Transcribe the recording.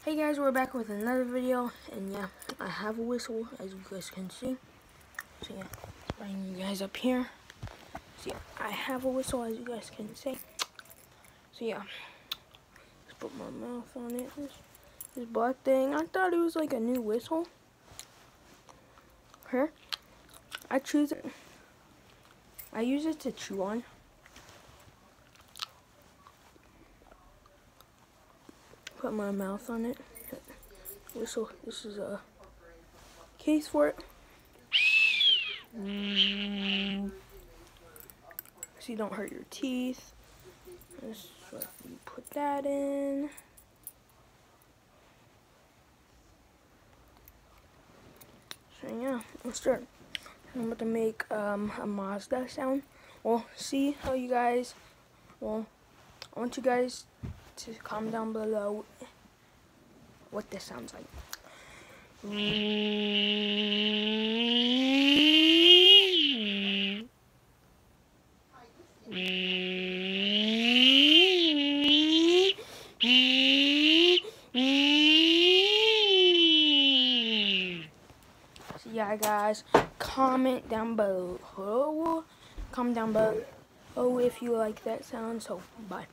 Hey guys, we're back with another video, and yeah, I have a whistle, as you guys can see. So yeah, bring you guys up here. So yeah, I have a whistle, as you guys can see. So yeah, let's put my mouth on it. This black thing, I thought it was like a new whistle. Here, I choose it. I use it to chew on. Put my mouth on it. Whistle. This is a case for it. So you don't hurt your teeth. Just like you put that in. So yeah, let's start. I'm about to make a Mazda sound. Well, see how you guys. Well, I want you guys to comment down below what this sounds like. So yeah, guys, comment down below. Comment down below if you like that sound. So bye.